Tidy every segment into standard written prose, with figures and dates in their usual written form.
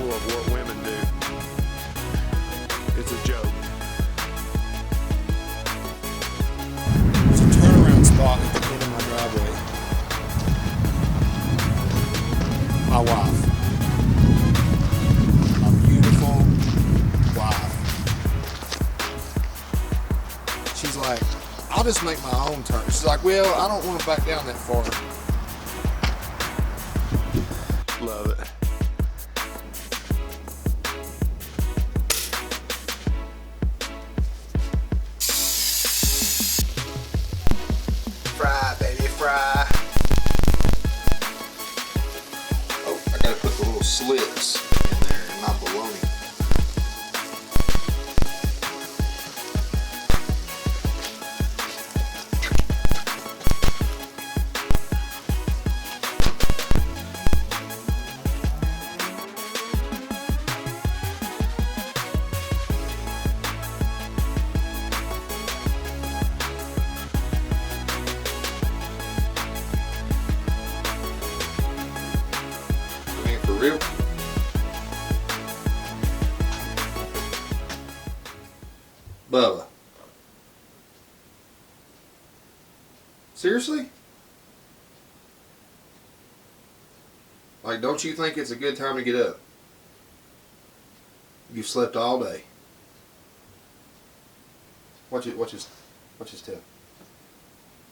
example of what women do. It's a joke. There's a turnaround spot at the end of my driveway. My wife. My beautiful wife. She's like, I'll just make my own turn. She's like, well, I don't want to back down that far. Love it. Fry, baby, fry. Oh, I gotta put the little slits in there in my bologna. For real? Bubba. Seriously? Like, don't you think it's a good time to get up? You've slept all day. Watch his tail.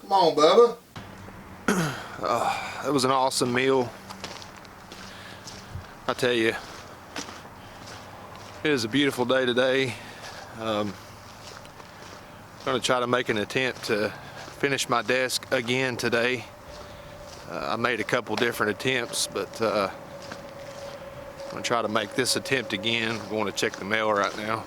Come on, Bubba. It was an awesome meal. I tell you, it is a beautiful day today. I'm going to try to make an attempt to finish my desk again today. I made a couple different attempts, but I'm going to try to make this attempt again. I'm going to check the mail right now.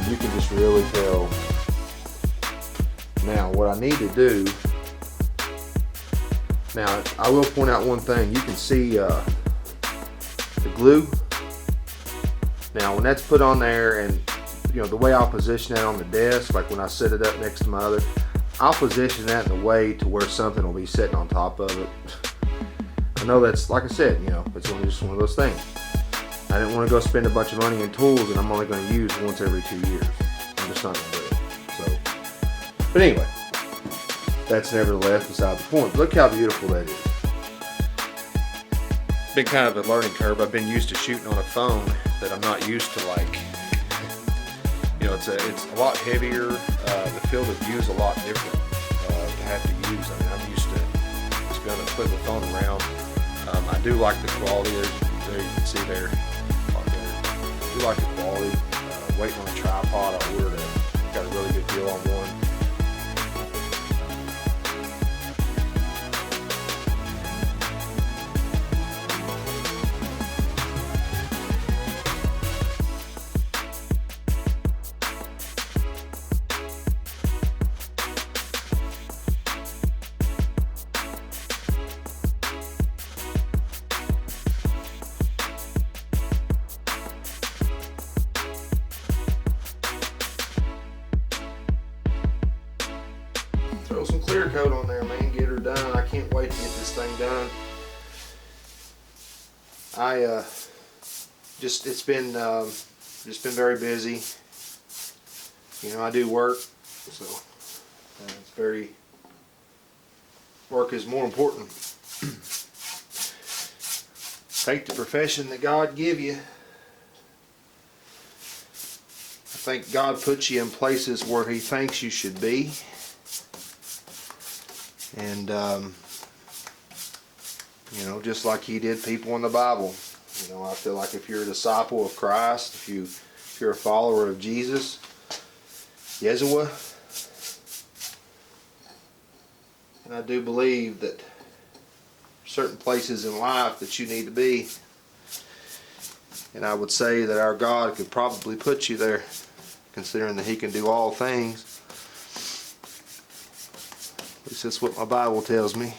You can just really tell. Now, what I need to do, now I will point out one thing. You can see the glue. Now, when that's put on there, and you know the way I'll position that on the desk, like when I set it up next to my other, I'll position that in a way to where something will be sitting on top of it. I know that's, like I said, you know, it's only just one of those things. I didn't want to go spend a bunch of money in tools that I'm only going to use once every 2 years. I'm just not going to do it. So, but anyway, that's nevertheless beside the point. Look how beautiful that is. Been kind of a learning curve. I've been used to shooting on a phone that I'm not used to, like, you know, it's a lot heavier. The field of view is a lot different to have to use. I mean, I'm used to just going to flip the phone around. I do like the quality. There you can see there. I do like the quality. Waiting on a tripod, I ordered got a really good deal on one. Throw some clear coat on there, man. Get her done. I can't wait to get this thing done. It's been very busy. You know, I do work, so it's very, work is more important. Take the profession that God give you. I think God puts you in places where He thinks you should be. And, you know, just like He did people in the Bible. You know, I feel like if you're a disciple of Christ, if you're a follower of Jesus, Yeshua, and I do believe that certain places in life that you need to be, and I would say that our God could probably put you there, considering that He can do all things. least that's what my Bible tells me.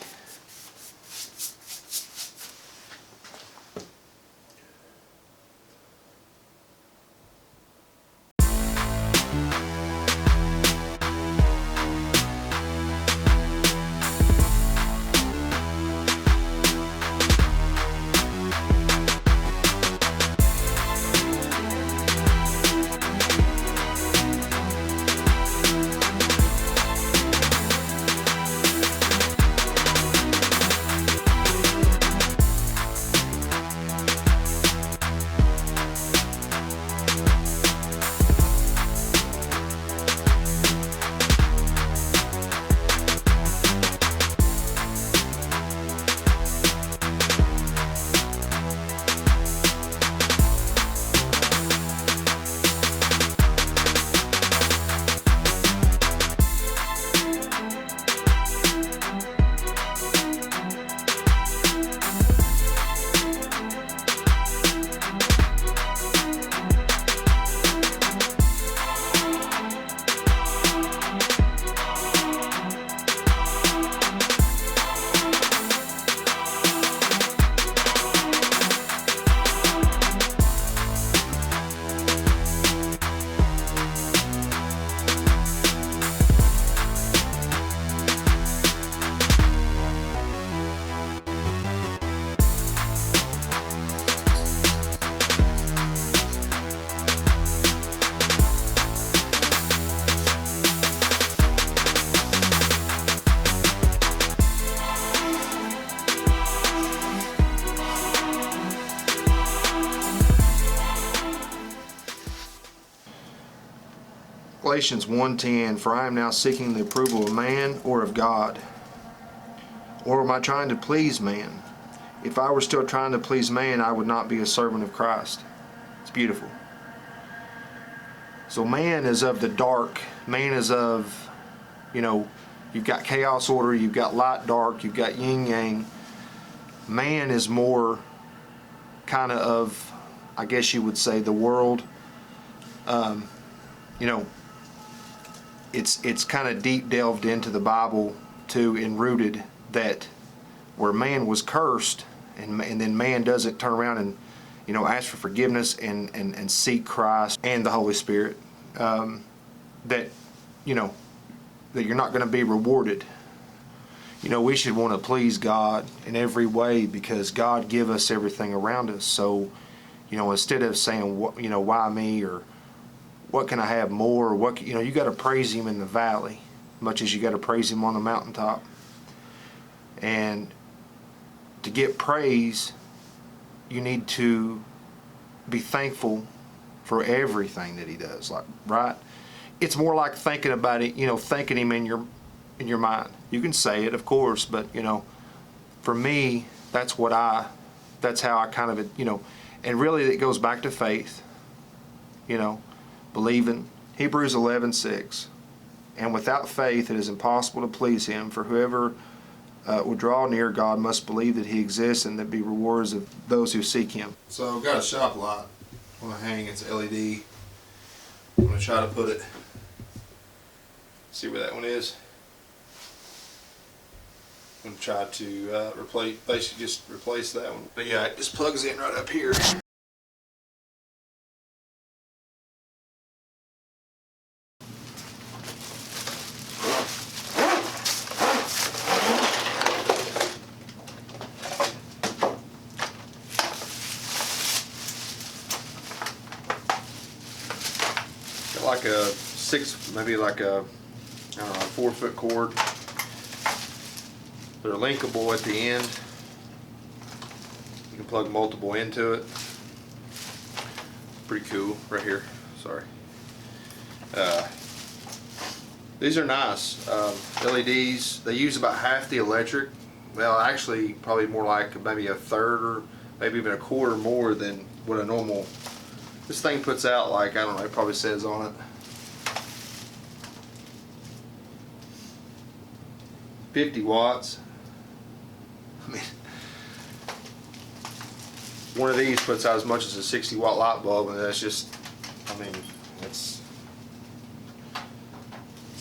Galatians 1:10, for I am now seeking the approval of man or of God. Or am I trying to please man? If I were still trying to please man, I would not be a servant of Christ. It's beautiful. So man is of the dark. Man is of, you've got chaos order, you've got light dark, you've got yin yang. Man is more kind of, I guess you would say, the world. It's kind of deep delved into the Bible too, and rooted that where man was cursed, and then man doesn't turn around and ask for forgiveness and seek Christ and the Holy Spirit, that you're not going to be rewarded. We should want to please God in every way because God give us everything around us. So instead of saying why me, or what can I have more, or you got to praise Him in the valley much as you got to praise Him on the mountaintop. And to get praise, you need to be thankful for everything that He does, right? It's more like thinking about it, thanking Him in your mind. You can say it, of course, but for me, that's how I kind of, and really it goes back to faith, believing. Hebrews 11:6, and without faith it is impossible to please Him, for whoever would draw near God must believe that He exists and that be rewards of those who seek Him. So I've got a shop light I want to hang. It's LED. I'm going to try to put it, see where that one is. I'm going to try to basically just replace that one. But yeah, it just plugs in right up here. Like a maybe like a, 4-foot cord. They're linkable at the end. You can plug multiple into it. Pretty cool right here. Sorry. These are nice. LEDs, they use about half the electric. Well, actually probably more like maybe a third or maybe even a quarter more than what a normal, this thing puts out, like, I don't know, it probably says on it 50 watts. I mean, one of these puts out as much as a 60-watt light bulb, and that's just, I mean, it's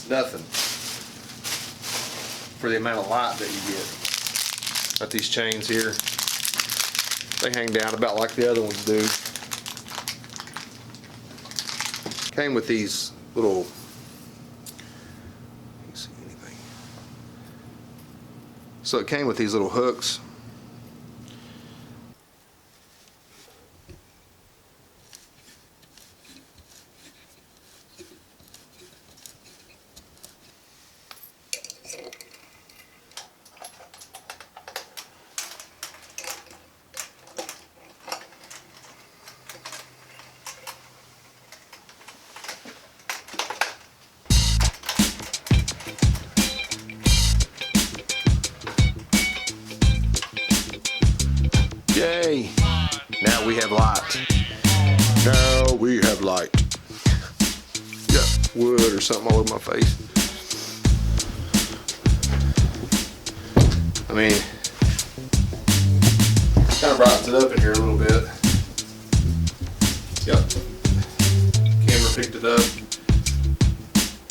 nothing. for the amount of light that you get. Got these chains here. They hang down about like the other ones do. Came with these little, can't see anything. So it came with these little hooks. Yay! Now we have light. Now we have light. Got wood or something all over my face. I mean, kind of brightens it up in here a little bit. Yep. Camera picked it up.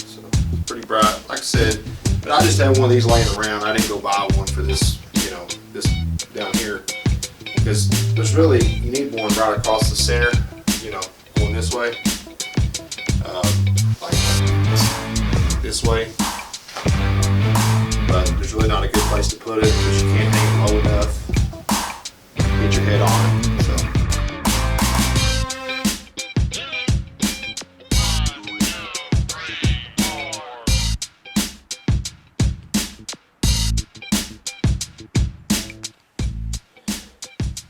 So it's pretty bright. Like I said, but I just had one of these laying around. I didn't go buy one for this, you know, this down here. Because there's really, you need one right across the center, you know, going this way, like this way, but there's really not a good place to put it because you can't hang it low enough to get your head on it.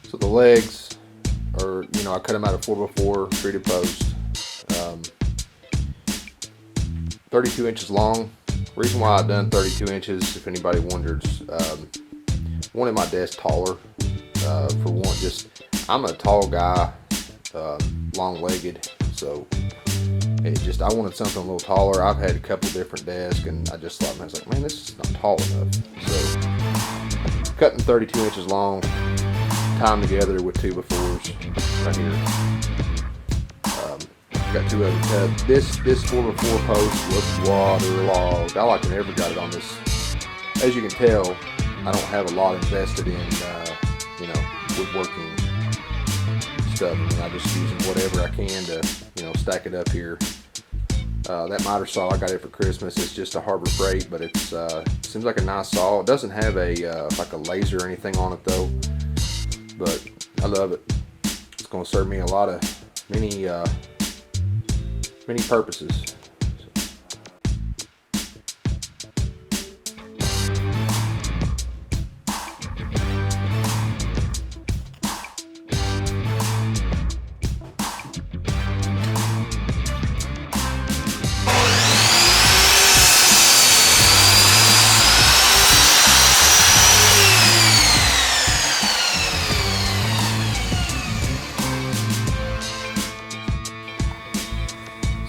So the legs are, you know, I cut them out of 4x4 treated post, 32 inches long. Reason why I've done 32 inches, if anybody wonders, wanted my desk taller. For one, just I'm a tall guy, long-legged, so I wanted something a little taller. I've had a couple different desks, and I just thought, I was like, man, this is not tall enough. So cutting 32 inches long. Tie them together with 2x4s right here. Got two of them cut. This 4x4 post was waterlogged. I like to never got it on this. As you can tell, I don't have a lot invested in, you know, woodworking stuff. I mean, I'm just using whatever I can to, you know, stack it up here. That miter saw, I got it for Christmas. It's just a Harbor Freight, but it's seems like a nice saw. It doesn't have a like a laser or anything on it though. But I love it. It's going to serve me a lot of many purposes.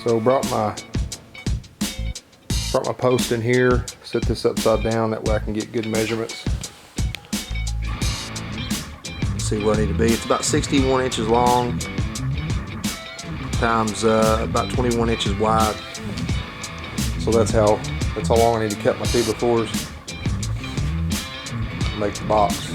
So brought my post in here, set this upside down, that way I can get good measurements. See what I need to be. It's about 61 inches long times about 21 inches wide. So that's how long I need to cut my 2x4s to make the box.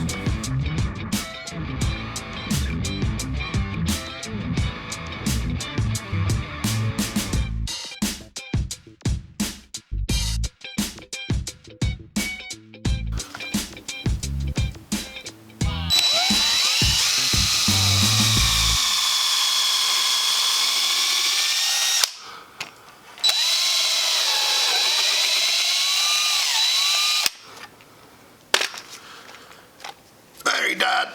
Battery died.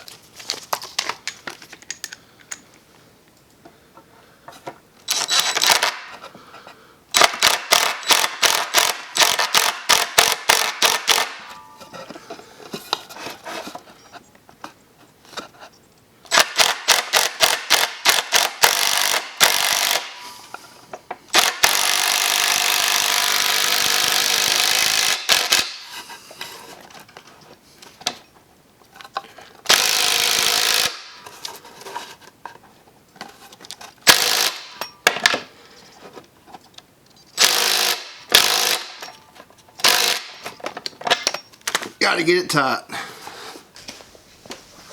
gotta get it tight.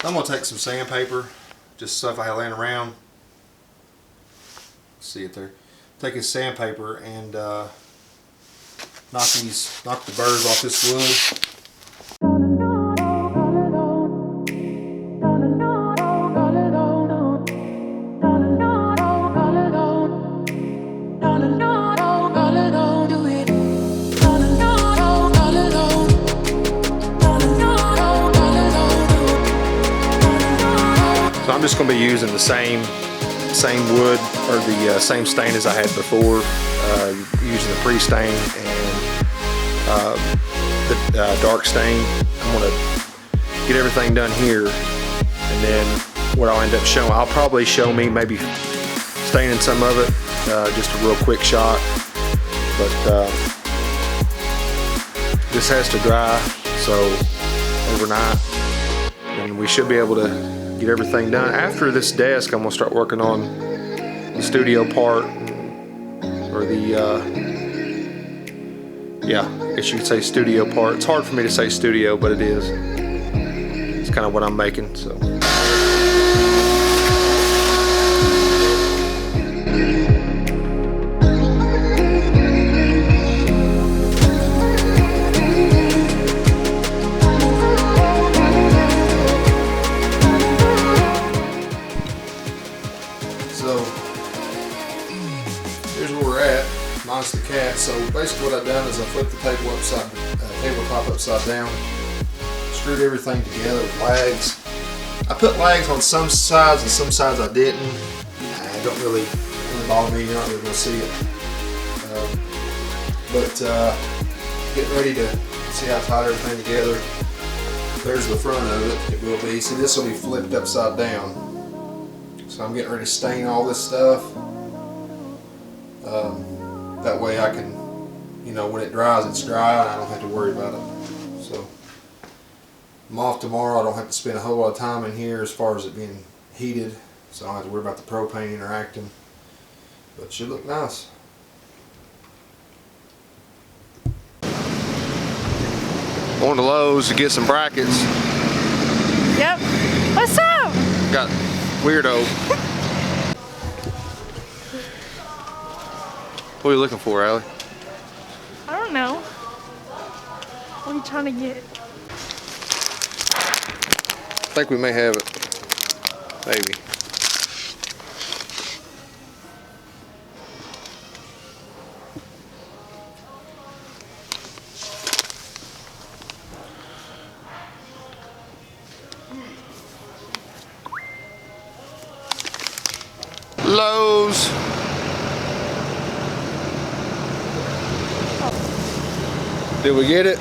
I'm gonna take some sandpaper, just stuff I had laying around. See it there. Taking sandpaper and knock the burrs off this wood. So I'm just going to be using the same wood or the same stain as I had before, using the pre-stain and the dark stain. I'm going to get everything done here, and then what I'll end up showing, I'll probably show me maybe staining some of it, just a real quick shot, but this has to dry so overnight, and we should be able to get everything done. After this desk, I'm gonna start working on the studio part, or the yeah, I guess you could say studio part. It's hard for me to say studio, but it is. It's kind of what I'm making. So. Here's where we're at, minus the cat. So basically what I've done is I flipped the tabletop upside down, screwed everything together with lags. I put lags on some sides and some sides I didn't. It don't really bother me, you're not really going to see it. Getting ready to see how tight everything together. There's the front of it, it will be. See, this will be flipped upside down. So I'm getting ready to stain all this stuff. That way I can, you know, when it dries, it's dry and I don't have to worry about it. So I'm off tomorrow. I don't have to spend a whole lot of time in here as far as it being heated, so I don't have to worry about the propane interacting. But it should look nice. Going to Lowe's to get some brackets. Yep. What's up? Got weirdo. What are you looking for, Allie? I don't know. What are you trying to get? I think we may have it. Maybe. Lowe's. Did we get it?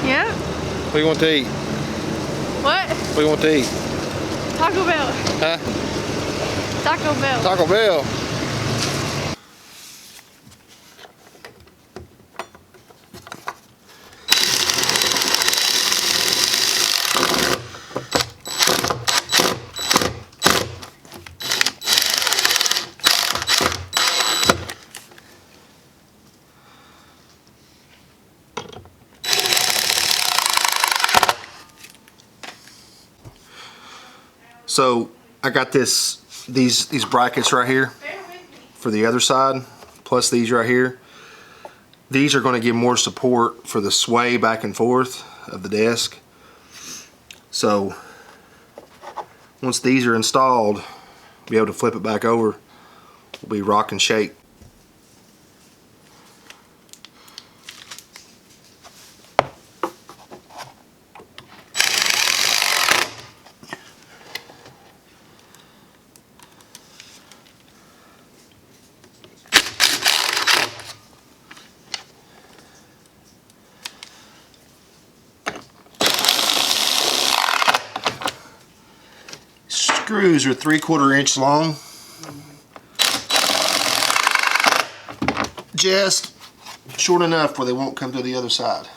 Yeah. What do you want to eat? What? What do you want to eat? Taco Bell. Huh? Taco Bell. Taco Bell. So I got these brackets right here for the other side, plus these right here. These are going to give more support for the sway back and forth of the desk. So once these are installed, we'll be able to flip it back over. We'll be rock and shake. Screws are 3/4 inch long. Just short enough where they won't come to the other side.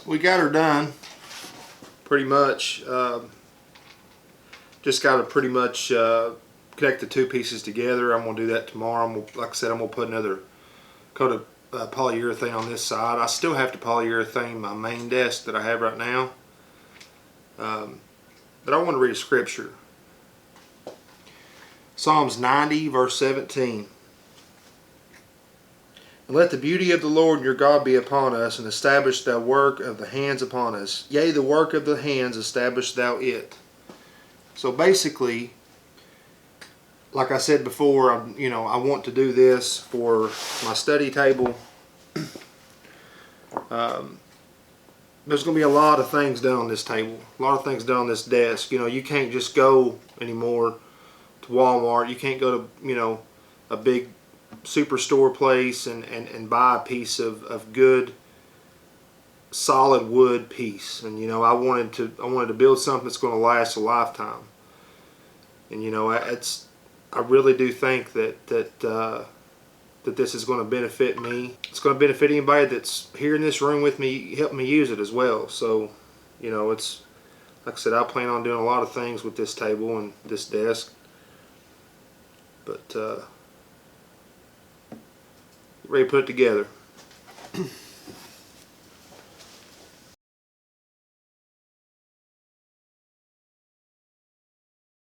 we got her done pretty much. Just got to pretty much connect the two pieces together. I'm going to do that tomorrow. Like I said, I'm going to put another coat of polyurethane on this side. I still have to polyurethane my main desk that I have right now. But I want to read a scripture. Psalms 90 verse 17. And let the beauty of the Lord your God be upon us, and establish the work of the hands upon us. Yea, the work of the hands establish thou it. So basically, like I said before, I want to do this for my study table. There's going to be a lot of things done on this table, a lot of things done on this desk. You can't just go anymore to Walmart. You can't go to, a big superstore place and buy a piece of good solid wood piece. And I wanted to build something that's going to last a lifetime. And I really do think that this is going to benefit me. It's going to benefit anybody that's here in this room with me, helping me use it as well. So it's like I said, I plan on doing a lot of things with this table and this desk. But ready to put it together.